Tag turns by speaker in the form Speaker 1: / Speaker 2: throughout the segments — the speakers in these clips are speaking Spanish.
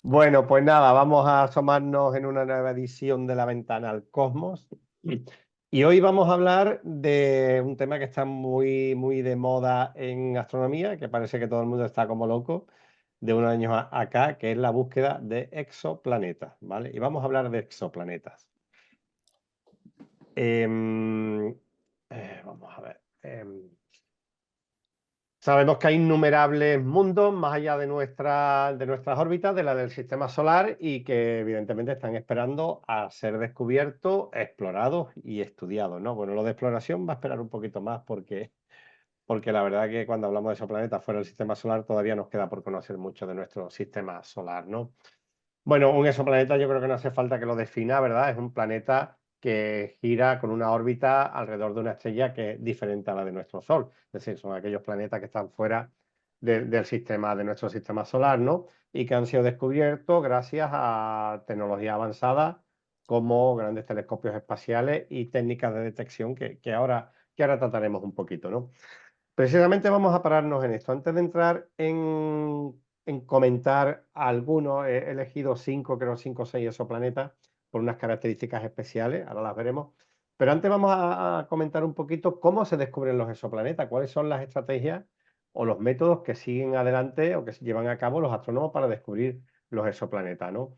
Speaker 1: Bueno, pues nada, vamos a asomarnos en una nueva edición de La Ventana al Cosmos. Y hoy vamos a hablar de un tema que está muy de moda en astronomía, que parece que todo el mundo está como loco de unos años acá, que es la búsqueda de exoplanetas, ¿vale? Y vamos a hablar de exoplanetas. Em, vamos a ver. Sabemos que hay innumerables mundos más allá de nuestras órbitas, de la del sistema solar, y que evidentemente están esperando a ser descubiertos, explorados y estudiados, ¿no? Bueno, lo de exploración va a esperar un poquito más porque la verdad que cuando hablamos de exoplanetas fuera del sistema solar todavía nos queda por conocer mucho de nuestro sistema solar, ¿no? Bueno, un exoplaneta yo creo que no hace falta que lo defina, ¿verdad? Es un planeta que gira con una órbita alrededor de una estrella que es diferente a la de nuestro Sol. Es decir, son aquellos planetas que están fuera del sistema, de nuestro sistema solar, ¿no? Y que han sido descubiertos gracias a tecnología avanzada como grandes telescopios espaciales y técnicas de detección que ahora trataremos un poquito, ¿no? Precisamente vamos a pararnos en esto. Antes de entrar en comentar algunos, he elegido cinco, creo cinco o seis exoplanetas por unas características especiales, ahora las veremos. Pero antes vamos a comentar un poquito cómo se descubren los exoplanetas, cuáles son las estrategias o los métodos que siguen adelante o que se llevan a cabo los astrónomos para descubrir los exoplanetas, ¿no?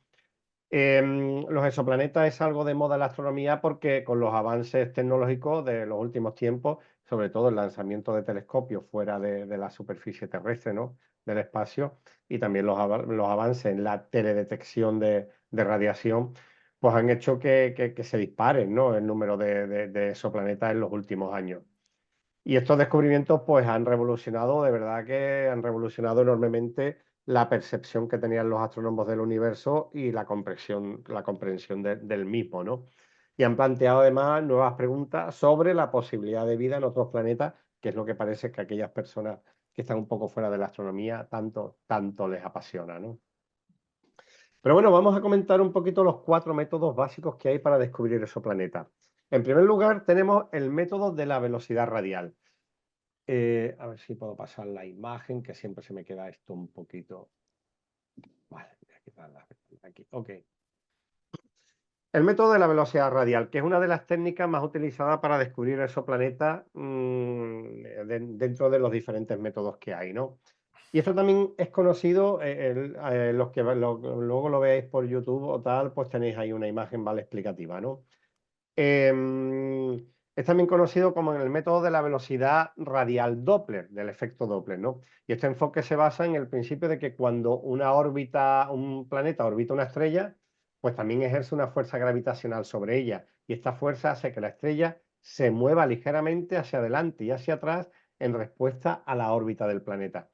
Speaker 1: Los exoplanetas es algo de moda en la astronomía porque con los avances tecnológicos de los últimos tiempos, sobre todo el lanzamiento de telescopios fuera de la superficie terrestre, ¿no? Del espacio, y también los avances en la teledetección de radiación, pues han hecho que se disparen, ¿no? El número de exoplanetas en los últimos años. Y estos descubrimientos pues han revolucionado, de verdad que han revolucionado enormemente la percepción que tenían los astrónomos del universo y la comprensión del mismo, ¿no? Y han planteado además nuevas preguntas sobre la posibilidad de vida en otros planetas, que es lo que parece que a aquellas personas que están un poco fuera de la astronomía tanto les apasiona, ¿no? Pero bueno, vamos a comentar un poquito los cuatro métodos básicos que hay para descubrir exoplanetas. En primer lugar, tenemos el método de la velocidad radial. A ver si puedo pasar la imagen, que siempre se me queda esto un poquito. Vale, voy a quitarla aquí. Ok. El método de la velocidad radial, que es una de las técnicas más utilizadas para descubrir exoplanetas dentro de los diferentes métodos que hay, ¿no? Y esto también es conocido, los que luego lo veáis por YouTube o tal, pues tenéis ahí una imagen, ¿vale? Explicativa, ¿no? Em, es también conocido como en el método de la velocidad radial Doppler, del efecto Doppler, ¿no? Y este enfoque se basa en el principio de que cuando un planeta orbita una estrella, pues también ejerce una fuerza gravitacional sobre ella. Y esta fuerza hace que la estrella se mueva ligeramente hacia adelante y hacia atrás en respuesta a la órbita del planeta.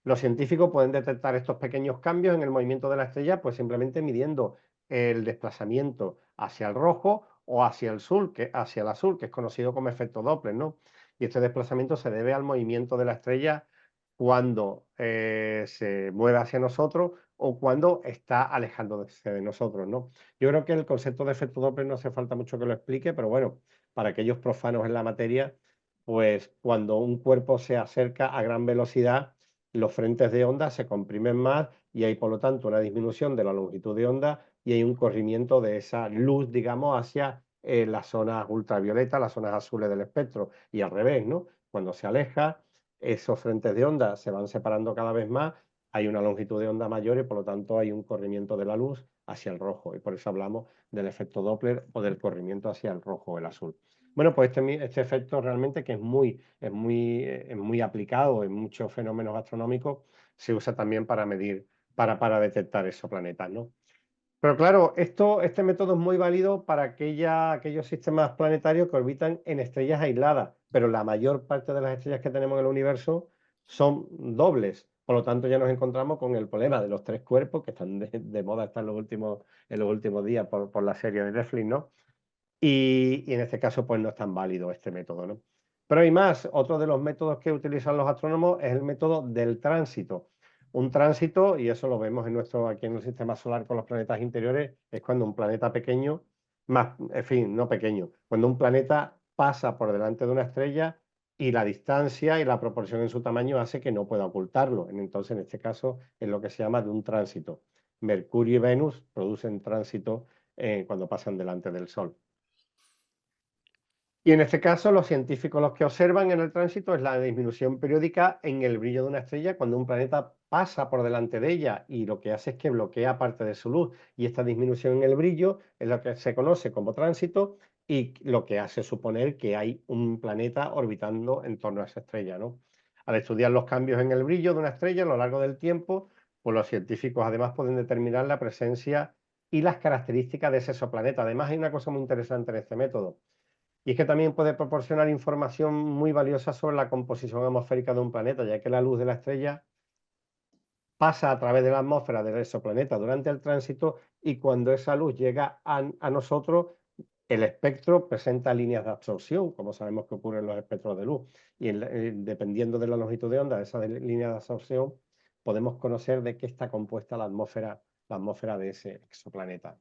Speaker 1: Los científicos pueden detectar estos pequeños cambios en el movimiento de la estrella, pues simplemente midiendo el desplazamiento hacia el rojo o hacia el azul, que es conocido como efecto Doppler, ¿no? Y este desplazamiento se debe al movimiento de la estrella cuando se mueve hacia nosotros o cuando está alejándose de nosotros, ¿no? Yo creo que el concepto de efecto Doppler no hace falta mucho que lo explique, pero bueno, para aquellos profanos en la materia, pues cuando un cuerpo se acerca a gran velocidad, los frentes de onda se comprimen más y hay, por lo tanto, una disminución de la longitud de onda y hay un corrimiento de esa luz, digamos, hacia las zonas ultravioletas, las zonas azules del espectro, y al revés, ¿no? Cuando se aleja, esos frentes de onda se van separando cada vez más, hay una longitud de onda mayor y, por lo tanto, hay un corrimiento de la luz hacia el rojo, y por eso hablamos del efecto Doppler o del corrimiento hacia el rojo o el azul. Bueno, pues este efecto realmente que es muy aplicado en muchos fenómenos astronómicos, se usa también para medir, para detectar exoplanetas, ¿no? Pero claro, este método es muy válido para aquellos sistemas planetarios que orbitan en estrellas aisladas, pero la mayor parte de las estrellas que tenemos en el universo son dobles. Por lo tanto, ya nos encontramos con el problema de los tres cuerpos, que están de moda hasta en los últimos días por la serie de Netflix, ¿no? Y en este caso, pues no es tan válido este método, ¿no? Pero hay más. Otro de los métodos que utilizan los astrónomos es el método del tránsito. Un tránsito, y eso lo vemos aquí en el sistema solar con los planetas interiores, es cuando un planeta pequeño, en fin, no pequeño, cuando un planeta pasa por delante de una estrella y la distancia y la proporción en su tamaño hace que no pueda ocultarlo. Entonces, en este caso, es lo que se llama de un tránsito. Mercurio y Venus producen tránsito cuando pasan delante del Sol. Y en este caso, los científicos los que observan en el tránsito es la disminución periódica en el brillo de una estrella cuando un planeta pasa por delante de ella y lo que hace es que bloquea parte de su luz. Y esta disminución en el brillo es lo que se conoce como tránsito y lo que hace suponer que hay un planeta orbitando en torno a esa estrella, ¿no? Al estudiar los cambios en el brillo de una estrella a lo largo del tiempo, pues los científicos además pueden determinar la presencia y las características de ese exoplaneta. Además, hay una cosa muy interesante en este método. Y es que también puede proporcionar información muy valiosa sobre la composición atmosférica de un planeta, ya que la luz de la estrella pasa a través de la atmósfera del exoplaneta durante el tránsito y cuando esa luz llega a nosotros, el espectro presenta líneas de absorción, como sabemos que ocurre en los espectros de luz. Y dependiendo de la longitud de onda de esa línea de absorción, podemos conocer de qué está compuesta la atmósfera de ese exoplaneta.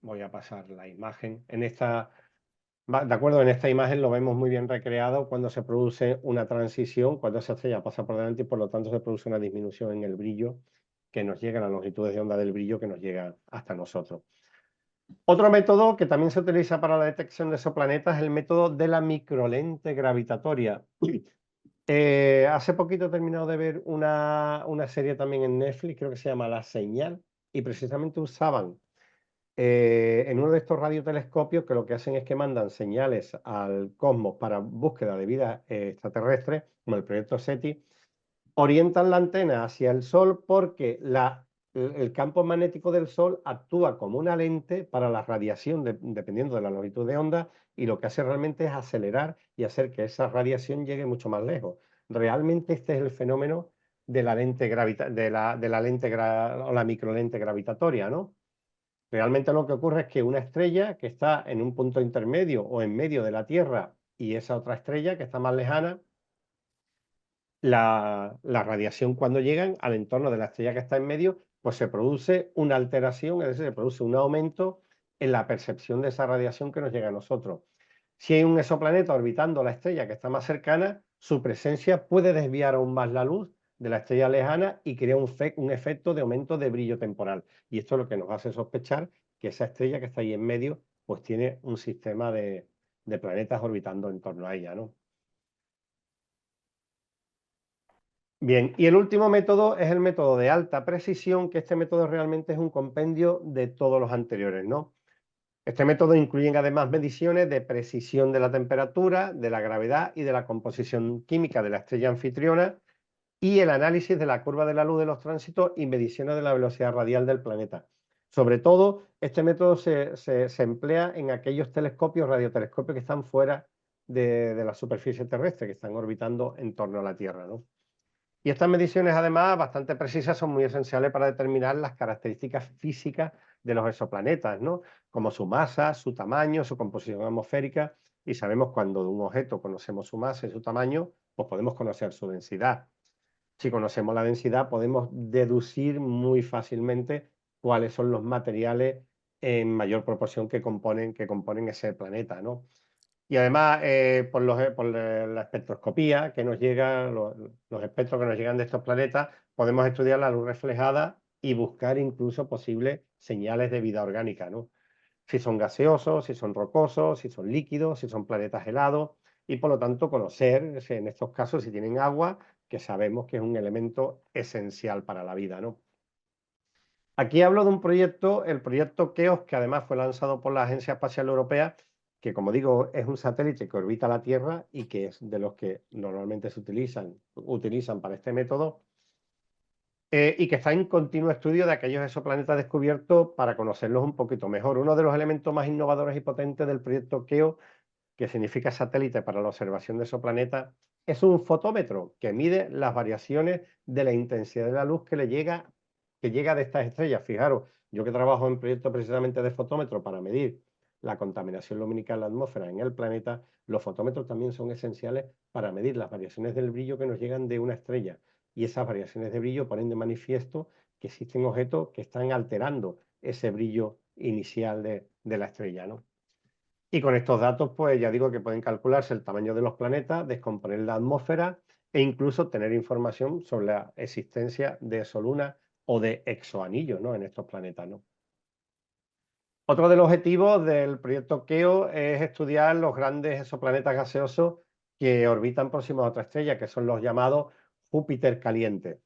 Speaker 1: Voy a pasar la imagen. De acuerdo, en esta imagen lo vemos muy bien recreado cuando se produce una transición, cuando esa estrella pasa por delante y por lo tanto se produce una disminución en el brillo que nos llega, a las longitudes de onda del brillo que nos llega hasta nosotros. Otro método que también se utiliza para la detección de exoplanetas es el método de la microlente gravitatoria. Hace poquito he terminado de ver una serie también en Netflix, creo que se llama La Señal, y precisamente usaban en uno de estos radiotelescopios que lo que hacen es que mandan señales al cosmos para búsqueda de vida extraterrestre, como el proyecto SETI, orientan la antena hacia el Sol porque el campo magnético del Sol actúa como una lente para la radiación, dependiendo de la longitud de onda, y lo que hace realmente es acelerar y hacer que esa radiación llegue mucho más lejos. Realmente este es el fenómeno de la lente o la microlente gravitatoria, ¿no? Realmente lo que ocurre es que una estrella que está en un punto intermedio o en medio de la Tierra y esa otra estrella que está más lejana, la radiación cuando llegan al entorno de la estrella que está en medio, pues se produce una alteración, es decir, se produce un aumento en la percepción de esa radiación que nos llega a nosotros. Si hay un exoplaneta orbitando la estrella que está más cercana, su presencia puede desviar aún más la luz de la estrella lejana y crea un efecto de aumento de brillo temporal. Y esto es lo que nos hace sospechar que esa estrella que está ahí en medio, pues tiene un sistema de planetas orbitando en torno a ella, ¿no? Bien, y el último método es el método de alta precisión, que este método realmente es un compendio de todos los anteriores, ¿no? Este método incluye además mediciones de precisión de la temperatura, de la gravedad y de la composición química de la estrella anfitriona y el análisis de la curva de la luz de los tránsitos y mediciones de la velocidad radial del planeta. Sobre todo, este método se emplea en aquellos telescopios, radiotelescopios que están fuera de la superficie terrestre, que están orbitando en torno a la Tierra, ¿no? Y estas mediciones, además, bastante precisas, son muy esenciales para determinar las características físicas de los exoplanetas, ¿no? Como su masa, su tamaño, su composición atmosférica. Y sabemos cuando de un objeto conocemos su masa y su tamaño, pues podemos conocer su densidad. Si conocemos la densidad, podemos deducir muy fácilmente cuáles son los materiales en mayor proporción que componen ese planeta, ¿no? Y además, la espectroscopía que nos llega, los espectros que nos llegan de estos planetas, podemos estudiar la luz reflejada y buscar incluso posibles señales de vida orgánica, ¿no? Si son gaseosos, si son rocosos, si son líquidos, si son planetas helados, y por lo tanto conocer en estos casos si tienen agua, que sabemos que es un elemento esencial para la vida, ¿no? Aquí hablo de un proyecto, el proyecto KEOS, que además fue lanzado por la Agencia Espacial Europea, que como digo es un satélite que orbita la Tierra y que es de los que normalmente se utilizan para este método, y que está en continuo estudio de aquellos exoplanetas descubiertos para conocerlos un poquito mejor. Uno de los elementos más innovadores y potentes del proyecto KEOS, que significa satélite para la observación de exoplanetas, es un fotómetro que mide las variaciones de la intensidad de la luz que llega de estas estrellas. Fijaros, yo que trabajo en proyectos precisamente de fotómetro para medir la contaminación lumínica en la atmósfera en el planeta, los fotómetros también son esenciales para medir las variaciones del brillo que nos llegan de una estrella. Y esas variaciones de brillo ponen de manifiesto que existen objetos que están alterando ese brillo inicial de la estrella, ¿no? Y con estos datos, pues ya digo que pueden calcularse el tamaño de los planetas, descomponer la atmósfera e incluso tener información sobre la existencia de exolunas o de exoanillos, ¿no?, en estos planetas, ¿no? Otro de los objetivos del proyecto KEO es estudiar los grandes exoplanetas gaseosos que orbitan próximos a otra estrella, que son los llamados Júpiter calientes.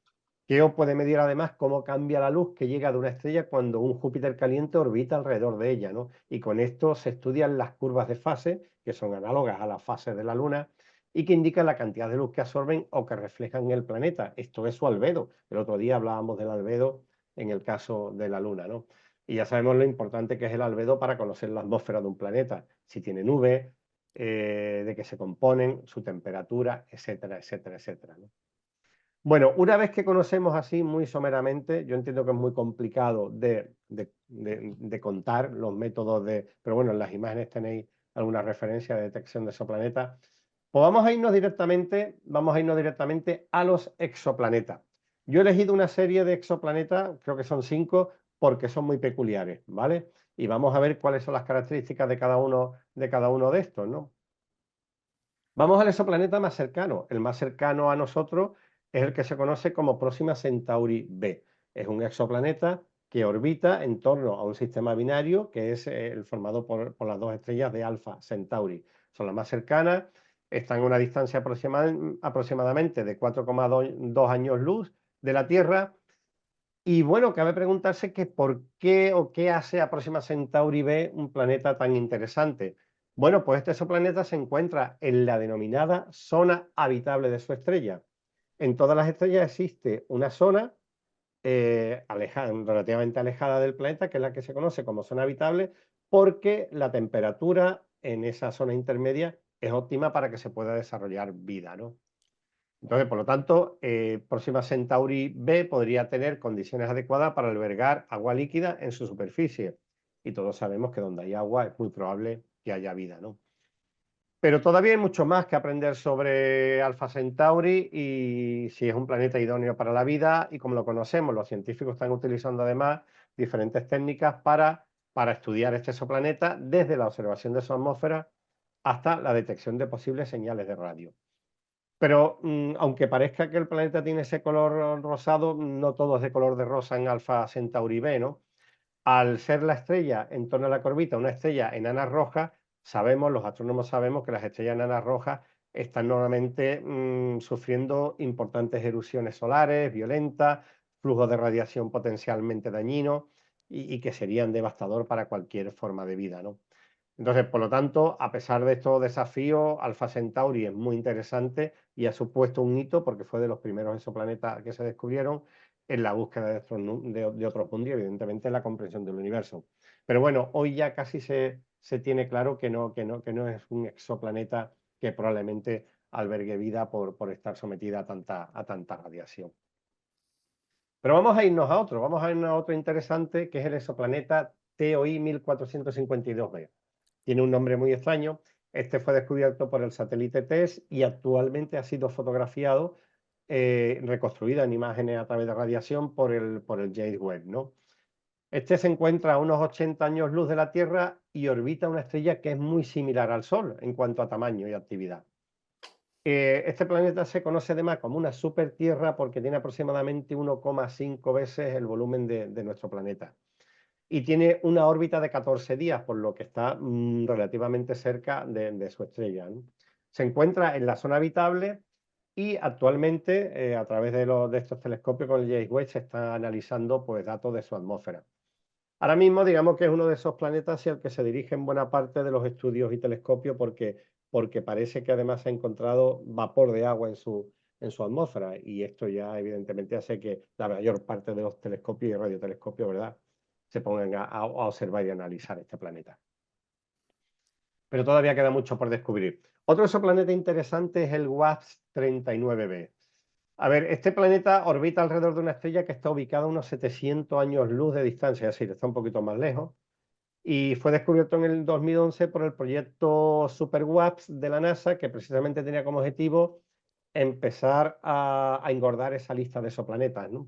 Speaker 1: KEO puede medir además cómo cambia la luz que llega de una estrella cuando un Júpiter caliente orbita alrededor de ella, ¿no? Y con esto se estudian las curvas de fase, que son análogas a las fases de la Luna, y que indican la cantidad de luz que absorben o que reflejan el planeta. Esto es su albedo. El otro día hablábamos del albedo en el caso de la Luna, ¿no? Y ya sabemos lo importante que es el albedo para conocer la atmósfera de un planeta, si tiene nubes, de qué se componen, su temperatura, etcétera, etcétera, etcétera, ¿no? Bueno, una vez que conocemos así muy someramente, yo entiendo que es muy complicado de contar los métodos de, pero bueno, en las imágenes tenéis alguna referencia de detección de exoplanetas, pues vamos a irnos directamente a los exoplanetas. Yo he elegido una serie de exoplanetas, creo que son 5, porque son muy peculiares, ¿vale? Y vamos a ver cuáles son las características de cada uno de estos, ¿no? Vamos al exoplaneta más cercano. El más cercano a nosotros es el que se conoce como Próxima Centauri b. Es un exoplaneta que orbita en torno a un sistema binario que es el formado por las dos estrellas de Alfa Centauri. Son las más cercanas, están a una distancia aproximadamente de 4,2 años luz de la Tierra. Y bueno, cabe preguntarse que por qué o qué hace a Próxima Centauri b un planeta tan interesante. Bueno, pues este exoplaneta se encuentra en la denominada zona habitable de su estrella. En todas las estrellas existe una zona relativamente alejada del planeta, que es la que se conoce como zona habitable, porque la temperatura en esa zona intermedia es óptima para que se pueda desarrollar vida, ¿no? Entonces, por lo tanto, Próxima Centauri b podría tener condiciones adecuadas para albergar agua líquida en su superficie. Y todos sabemos que donde hay agua es muy probable que haya vida, ¿no? Pero todavía hay mucho más que aprender sobre Alpha Centauri y si es un planeta idóneo para la vida y como lo conocemos. Los científicos están utilizando además diferentes técnicas para estudiar este exoplaneta, desde la observación de su atmósfera hasta la detección de posibles señales de radio. Pero aunque parezca que el planeta tiene ese color rosado, no todo es de color de rosa en Alpha Centauri b, ¿no? Al ser la estrella en torno a la que orbita una estrella enana roja, los astrónomos sabemos que las estrellas enanas rojas están normalmente sufriendo importantes erupciones solares violentas, flujos de radiación potencialmente dañinos y que serían devastador para cualquier forma de vida, ¿no? Entonces, por lo tanto, a pesar de estos desafíos, Alpha Centauri es muy interesante y ha supuesto un hito porque fue de los primeros exoplanetas que se descubrieron en la búsqueda de otros mundos y evidentemente en la comprensión del universo. Pero bueno, hoy ya casi se tiene claro que no es un exoplaneta que probablemente albergue vida por estar sometida a tanta radiación. Pero vamos a irnos a otro interesante, que es el exoplaneta TOI 1452b. Tiene un nombre muy extraño. Este fue descubierto por el satélite TESS y actualmente ha sido fotografiado, reconstruido en imágenes a través de radiación por el James Webb, ¿no? Este se encuentra a unos 80 años luz de la Tierra y orbita una estrella que es muy similar al Sol en cuanto a tamaño y actividad. Este planeta se conoce además como una supertierra porque tiene aproximadamente 1,5 veces el volumen de nuestro planeta y tiene una órbita de 14 días, por lo que está relativamente cerca de su estrella, ¿no? Se encuentra en la zona habitable y actualmente, a través de estos telescopios con el James Webb, se está analizando pues, datos de su atmósfera. Ahora mismo, digamos que es uno de esos planetas hacia el que se dirigen buena parte de los estudios y telescopios porque parece que además se ha encontrado vapor de agua en su atmósfera y esto ya evidentemente hace que la mayor parte de los telescopios y radiotelescopios, ¿verdad?, se pongan a observar y analizar este planeta. Pero todavía queda mucho por descubrir. Otro exoplaneta interesante es el WASP 39b. A ver, este planeta orbita alrededor de una estrella que está ubicada a unos 700 años luz de distancia, es decir, está un poquito más lejos, y fue descubierto en el 2011 por el proyecto SuperWASP de la NASA, que precisamente tenía como objetivo empezar a engordar esa lista de exoplanetas, ¿no?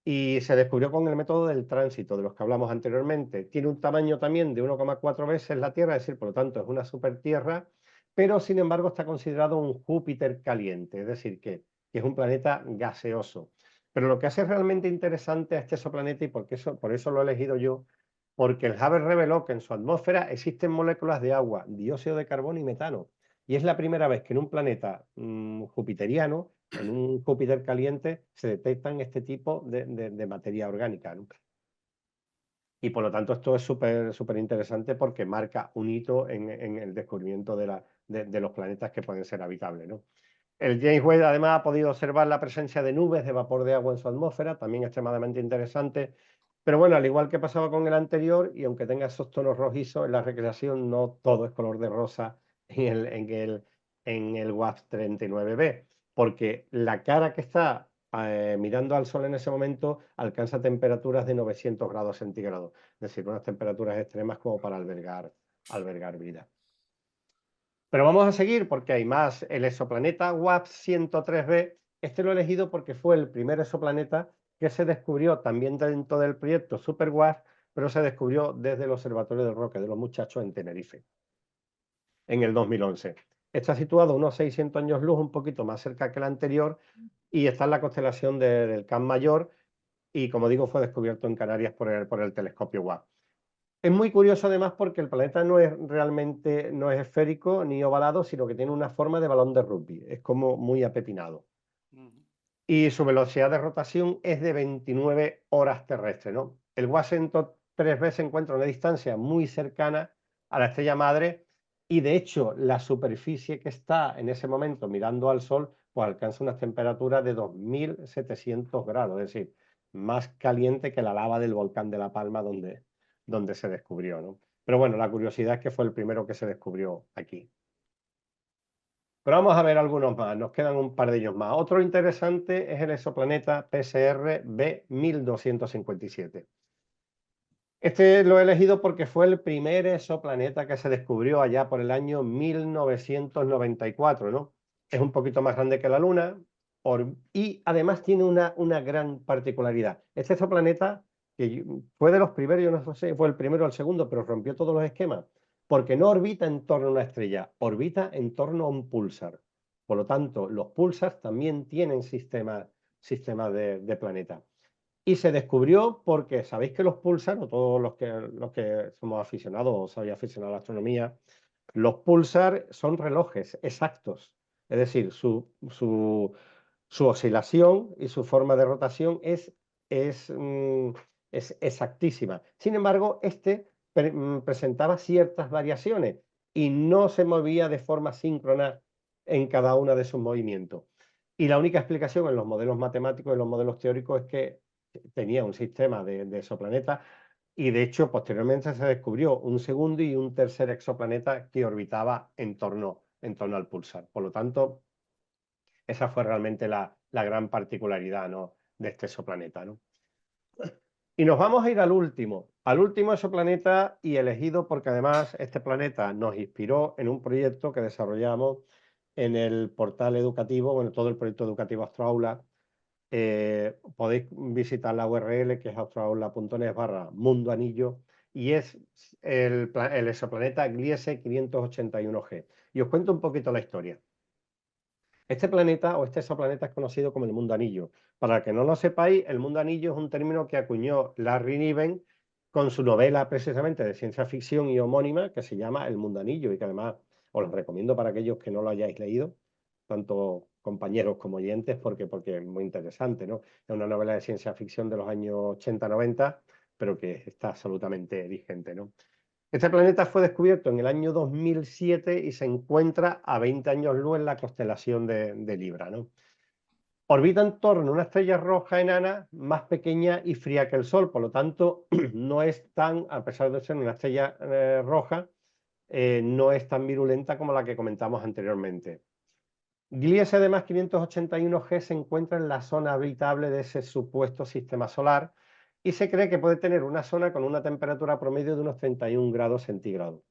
Speaker 1: Y se descubrió con el método del tránsito, de los que hablamos anteriormente. Tiene un tamaño también de 1,4 veces la Tierra, es decir, por lo tanto, es una supertierra, pero sin embargo está considerado un Júpiter caliente, es decir, que es un planeta gaseoso. Pero lo que hace realmente interesante a este exoplaneta, y por eso lo he elegido yo, porque el Hubble reveló que en su atmósfera existen moléculas de agua, dióxido de carbono y metano. Y es la primera vez que en un planeta jupiteriano, en un Júpiter caliente, se detectan este tipo de materia orgánica, ¿no? Y por lo tanto esto es súper interesante porque marca un hito en el descubrimiento de los planetas que pueden ser habitables, ¿no? El James Webb además ha podido observar la presencia de nubes de vapor de agua en su atmósfera, también extremadamente interesante. Pero bueno, al igual que pasaba con el anterior, y aunque tenga esos tonos rojizos, en la recreación no todo es color de rosa en el WASP 39b, porque la cara que está mirando al Sol en ese momento alcanza temperaturas de 900 grados centígrados, es decir, unas temperaturas extremas como para albergar vida. Pero vamos a seguir porque hay más. El exoplaneta WASP 103b, este lo he elegido porque fue el primer exoplaneta que se descubrió también dentro del proyecto Super WASP, pero se descubrió desde el Observatorio del Roque de los Muchachos en Tenerife, en el 2011. Está situado a unos 600 años luz, un poquito más cerca que el anterior, y está en la constelación del Can Mayor, y como digo, fue descubierto en Canarias por el telescopio WASP. Es muy curioso además porque el planeta no es realmente, no es esférico ni ovalado, sino que tiene una forma de balón de rugby, es como muy apepinado. Y su velocidad de rotación es de 29 horas terrestres, ¿no? El Washington 3B se encuentra a una distancia muy cercana a la estrella madre y de hecho la superficie que está en ese momento mirando al Sol pues alcanza unas temperaturas de 2700 grados, es decir, más caliente que la lava del volcán de La Palma donde se descubrió, ¿no? Pero bueno, la curiosidad es que fue el primero que se descubrió aquí. Pero vamos a ver algunos más, nos quedan un par de ellos más. Otro interesante es el exoplaneta PSR B1257. Este lo he elegido porque fue el primer exoplaneta que se descubrió allá por el año 1994, ¿no? Es un poquito más grande que la Luna y además tiene una gran particularidad. Este exoplaneta, que fue de los primeros, yo no sé si fue el primero o el segundo, pero rompió todos los esquemas, porque no orbita en torno a una estrella, orbita en torno a un púlsar. Por lo tanto, los púlsars también tienen sistema de planeta. Y se descubrió porque sabéis que los púlsar, o todos los que somos aficionados o sabéis aficionados a la astronomía, los púlsar son relojes exactos. Es decir, su oscilación y su forma de rotación es exactísima. Sin embargo, presentaba ciertas variaciones y no se movía de forma síncrona en cada uno de sus movimientos. Y la única explicación en los modelos matemáticos y en los modelos teóricos es que tenía un sistema de exoplanetas y de hecho posteriormente se descubrió un segundo y un tercer exoplaneta que orbitaba en torno al pulsar. Por lo tanto, esa fue realmente la gran particularidad, ¿no?, de este exoplaneta, ¿no? Y nos vamos a ir al último exoplaneta, y elegido porque además este planeta nos inspiró en un proyecto que desarrollamos en el portal educativo, bueno, todo el proyecto educativo Astroaula. Podéis visitar la URL que es astroaula.net/mundo anillo, y es el exoplaneta Gliese 581G. Y os cuento un poquito la historia. Este planeta o este exoplaneta es conocido como el mundo anillo. Para que no lo sepáis, el mundo anillo es un término que acuñó Larry Niven con su novela precisamente de ciencia ficción y homónima que se llama El mundo anillo, y que además os lo recomiendo para aquellos que no lo hayáis leído, tanto compañeros como oyentes, porque es muy interesante, ¿no? Es una novela de ciencia ficción de los años 80-90, pero que está absolutamente vigente, ¿no? Este planeta fue descubierto en el año 2007 y se encuentra a 20 años luz en la constelación de Libra, ¿no? Orbita en torno a una estrella roja enana más pequeña y fría que el Sol, por lo tanto, no es tan, a pesar de ser una estrella roja, no es tan virulenta como la que comentamos anteriormente. Gliese además 581G se encuentra en la zona habitable de ese supuesto sistema solar y se cree que puede tener una zona con una temperatura promedio de unos 31 grados centígrados.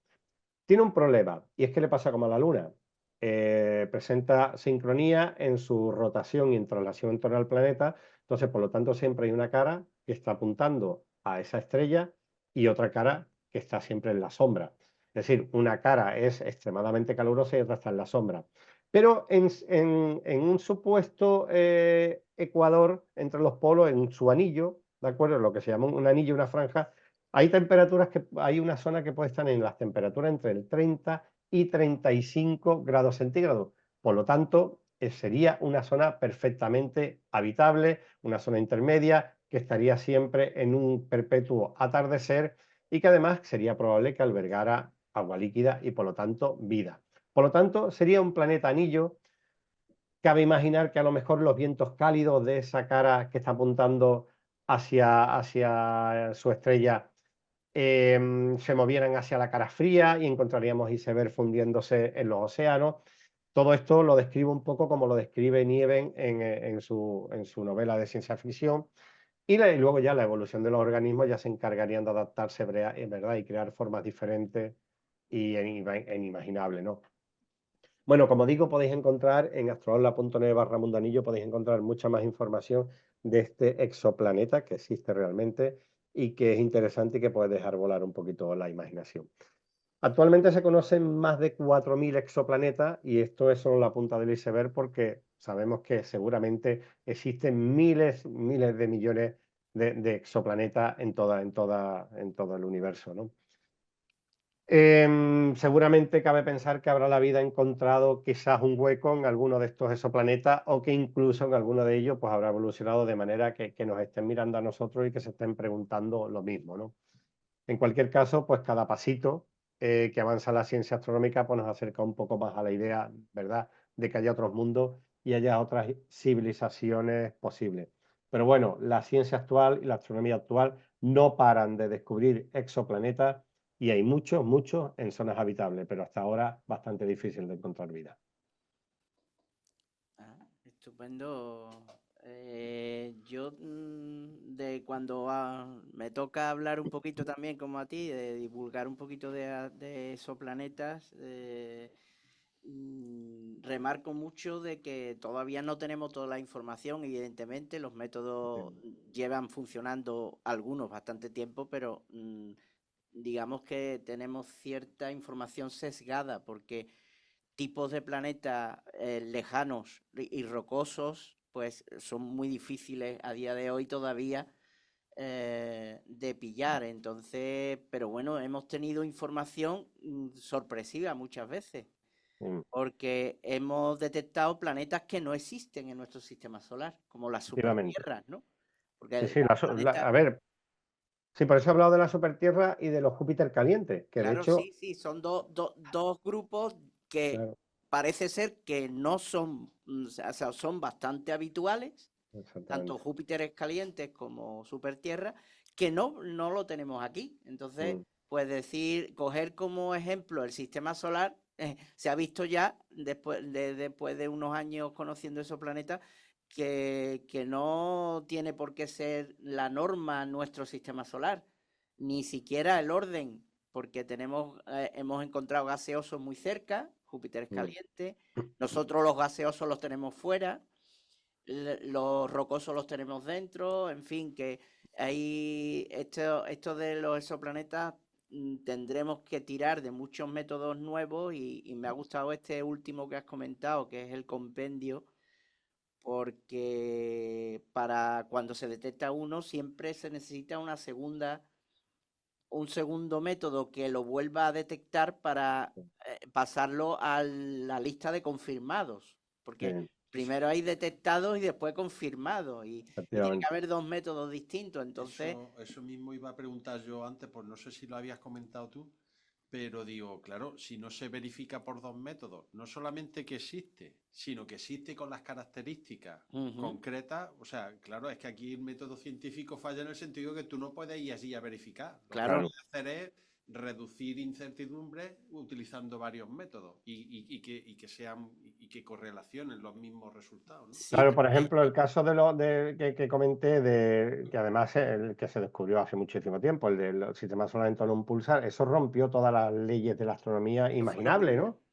Speaker 1: Tiene un problema, y es que le pasa como a la Luna. Presenta sincronía en su rotación y en traslación en torno al planeta, entonces por lo tanto siempre hay una cara que está apuntando a esa estrella y otra cara que está siempre en la sombra. Es decir, una cara es extremadamente calurosa y otra está en la sombra. Pero en un supuesto ecuador entre los polos, en su anillo, ¿de acuerdo? Lo que se llama un anillo, una franja, hay una zona que puede estar en las temperaturas entre el 30 y 35 grados centígrados. Por lo tanto, sería una zona perfectamente habitable, una zona intermedia que estaría siempre en un perpetuo atardecer y que además sería probable que albergara agua líquida y por lo tanto vida. Por lo tanto, sería un planeta anillo. Cabe imaginar que a lo mejor los vientos cálidos de esa cara que está apuntando hacia su estrella se movieran hacia la cara fría y encontraríamos iceberg fundiéndose en los océanos. Todo esto lo describe un poco como lo describe Niven en su novela de ciencia ficción. Y luego ya la evolución de los organismos ya se encargarían de adaptarse, ¿verdad? Y crear formas diferentes y inimaginables, ¿no? Bueno, como digo, podéis encontrar en astroaula.net/mundanillo, podéis encontrar mucha más información de este exoplaneta que existe realmente y que es interesante y que puede dejar volar un poquito la imaginación. Actualmente se conocen más de 4.000 exoplanetas y esto es solo la punta del iceberg porque sabemos que seguramente existen miles de millones de exoplanetas en todo el universo, ¿no? Seguramente cabe pensar que habrá la vida encontrado quizás un hueco en alguno de estos exoplanetas o que incluso en alguno de ellos pues habrá evolucionado de manera que nos estén mirando a nosotros y que se estén preguntando lo mismo, ¿no? En cualquier caso, pues cada pasito que avanza la ciencia astronómica pues nos acerca un poco más a la idea, ¿verdad?, de que haya otros mundos y haya otras civilizaciones posibles. Pero bueno, la ciencia actual y la astronomía actual no paran de descubrir exoplanetas y hay muchos en zonas habitables, pero hasta ahora bastante difícil de encontrar vida.
Speaker 2: Estupendo. Yo de cuando me toca hablar un poquito también como a ti, de divulgar un poquito de exoplanetas, remarco mucho de que todavía no tenemos toda la información, evidentemente, los métodos llevan funcionando algunos bastante tiempo, pero digamos que tenemos cierta información sesgada porque tipos de planetas lejanos y rocosos, pues son muy difíciles a día de hoy todavía de pillar. Entonces, pero bueno, hemos tenido información sorpresiva muchas veces,
Speaker 1: Mm,
Speaker 2: porque hemos detectado planetas que no existen en nuestro sistema solar, como las
Speaker 1: efectivamente.
Speaker 2: supertierras, ¿no?
Speaker 1: Sí,
Speaker 2: Porque
Speaker 1: sí,
Speaker 2: los planetas,
Speaker 1: a ver, sí, por eso he hablado de la supertierra y de los Júpiter calientes, que de
Speaker 2: claro,
Speaker 1: hecho,
Speaker 2: sí, sí, son dos grupos que
Speaker 1: claro,
Speaker 2: parece ser que no son, o sea, son bastante habituales, tanto
Speaker 1: exactamente.
Speaker 2: Júpiteres calientes como supertierra, que no lo tenemos aquí. Entonces,
Speaker 1: Mm,
Speaker 2: pues decir, coger como ejemplo el sistema solar, se ha visto ya, después de unos años conociendo esos planetas, que no tiene por qué ser la norma nuestro sistema solar, ni siquiera el orden, porque hemos encontrado gaseosos muy cerca, Júpiter es
Speaker 1: mm.
Speaker 2: caliente, nosotros los gaseosos los tenemos fuera, los rocosos los tenemos dentro, en fin, que ahí esto de los exoplanetas tendremos que tirar de muchos métodos nuevos y me ha gustado este último que has comentado, que es el compendio, porque para cuando se detecta uno siempre se necesita un segundo método que lo vuelva a detectar para pasarlo a la lista de confirmados, porque
Speaker 1: Sí,
Speaker 2: primero hay detectados y después confirmados, y tiene que
Speaker 1: efectivamente.
Speaker 2: haber dos métodos distintos, entonces,
Speaker 3: Eso mismo iba a preguntar yo antes, pues no sé si lo habías comentado tú, pero digo, claro, si no se verifica por dos métodos, no solamente que existe, sino que existe con las características
Speaker 2: ujú,
Speaker 3: concretas, o sea, claro, es que aquí el método científico falla en el sentido que tú no puedes ir así a verificar. Lo que
Speaker 2: claro,
Speaker 1: Claro.
Speaker 3: puedes hacer es reducir incertidumbres utilizando varios métodos y que sean y que correlacionen los mismos resultados, ¿no?
Speaker 2: sí,
Speaker 1: Claro, por
Speaker 2: porque
Speaker 1: ejemplo, el caso que comenté, que además el que se descubrió hace muchísimo tiempo, el del sistema solar en torno a un pulsar, eso rompió todas las leyes de la astronomía
Speaker 2: eso fue lo
Speaker 1: imaginable,
Speaker 2: primero.
Speaker 1: ¿no?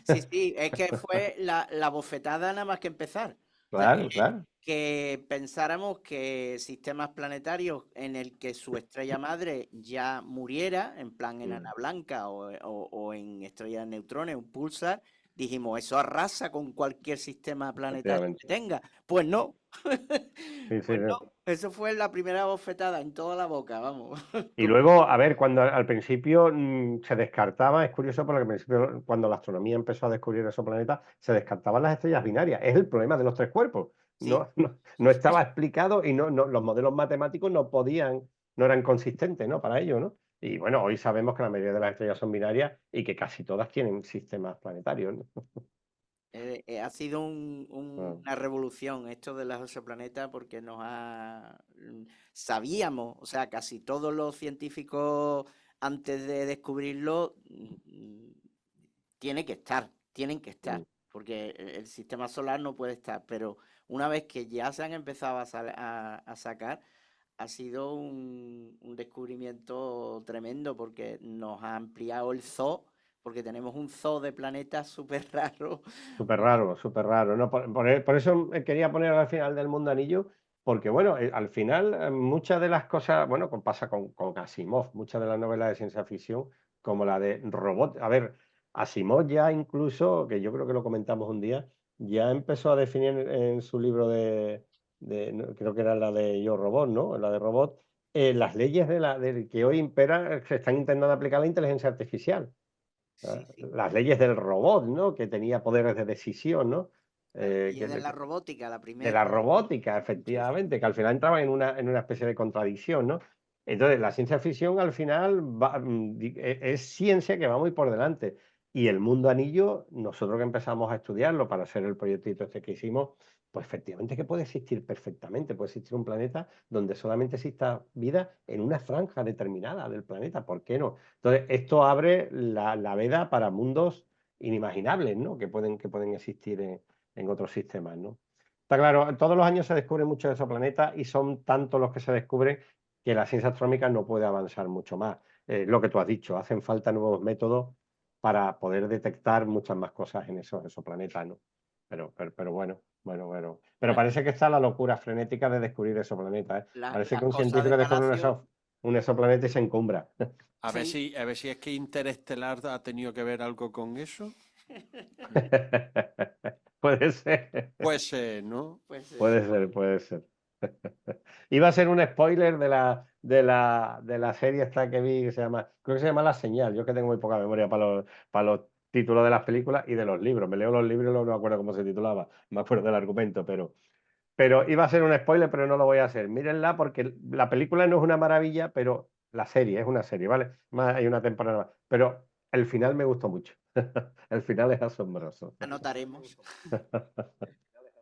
Speaker 2: Sí, sí, es que fue la bofetada nada más que empezar,
Speaker 1: Claro, claro.
Speaker 2: Que pensáramos que sistemas planetarios en el que su estrella madre ya muriera, en plan enana blanca o en estrella de neutrones, un pulsar, dijimos, eso arrasa con cualquier sistema planetario que tenga. Pues no.
Speaker 1: Sí, sí,
Speaker 2: Pues no.
Speaker 1: sí.
Speaker 2: Eso fue la primera bofetada en toda la boca, vamos.
Speaker 1: Y luego, a ver, cuando al principio se descartaba, es curioso porque al principio, cuando la astronomía empezó a descubrir esos planetas, se descartaban las estrellas binarias. Es el problema de los tres cuerpos.
Speaker 2: Sí.
Speaker 1: No estaba explicado y los modelos matemáticos no podían, no eran consistentes, ¿no? Para ello, ¿no? Y bueno, hoy sabemos que la mayoría de las estrellas son binarias y que casi todas tienen sistemas planetarios, ¿no?
Speaker 2: Ha sido
Speaker 1: Ah,
Speaker 2: una revolución esto de los exoplanetas porque sabíamos, o sea, casi todos los científicos antes de descubrirlo tienen que estar,
Speaker 1: mm.
Speaker 2: porque el sistema solar no puede estar, pero una vez que ya se han empezado a sacar, ha sido un descubrimiento tremendo porque nos ha ampliado el zoo, porque tenemos un zoo de planetas súper raro.
Speaker 1: Súper raro, súper raro, ¿no? Por eso quería poner al final del Mundo Anillo, porque bueno, al final muchas de las cosas, bueno, pasa con Asimov, muchas de las novelas de ciencia ficción, como la de Robot. A ver, Asimov ya incluso, que yo creo que lo comentamos un día, ya empezó a definir en su libro no, creo que era la de Yo Robot, ¿no? La de Robot, las leyes que hoy imperan, se están intentando aplicar a la inteligencia artificial.
Speaker 2: Sí, sí.
Speaker 1: Las leyes del robot, ¿no? Que tenía poderes de decisión, ¿no?
Speaker 2: Y es de la robótica, la
Speaker 1: De
Speaker 2: primera.
Speaker 1: la robótica,
Speaker 2: Sí, sí.
Speaker 1: efectivamente, que al final entraba en una especie de contradicción, ¿no? Entonces, la ciencia ficción al final es ciencia que va muy por delante. Y el mundo anillo, nosotros que empezamos a estudiarlo para hacer el proyectito este que hicimos, pues efectivamente que puede existir perfectamente, puede existir un planeta donde solamente exista vida en una franja determinada del planeta, ¿por qué no? Entonces, esto abre la veda para mundos inimaginables, ¿no? Que pueden existir en otros sistemas, ¿no? Está claro, todos los años se descubren muchos de esos planetas y son tantos los que se descubren que la ciencia astronómica no puede avanzar mucho más. Lo que tú has dicho, hacen falta nuevos métodos para poder detectar muchas más cosas en esos planetas, ¿no? Pero bueno. Pero
Speaker 2: La-
Speaker 1: parece que está la locura frenética de descubrir esos planetas, ¿eh? Parece que
Speaker 2: las
Speaker 1: un
Speaker 2: cosas
Speaker 1: científico
Speaker 2: del
Speaker 1: descubre
Speaker 2: Palacio,
Speaker 1: un exoplaneta y se encumbra.
Speaker 2: sí,
Speaker 3: A ver si es que Interestelar ha tenido que ver algo con eso.
Speaker 1: Puede ser.
Speaker 3: Pues ¿no?
Speaker 2: pues
Speaker 1: Puede ser, puede ser. Iba a ser un spoiler de la serie esta que vi, que creo que se llama La Señal. Yo es que tengo muy poca memoria para los títulos de las películas y de los libros. Me leo los libros y no me acuerdo cómo se titulaba, me acuerdo del argumento, pero iba a ser un spoiler, pero no lo voy a hacer. Mírenla porque la película no es una maravilla, pero la serie es una serie, ¿vale? Más hay una temporada más. Pero el final me gustó mucho. El final es asombroso.
Speaker 2: anotaremos.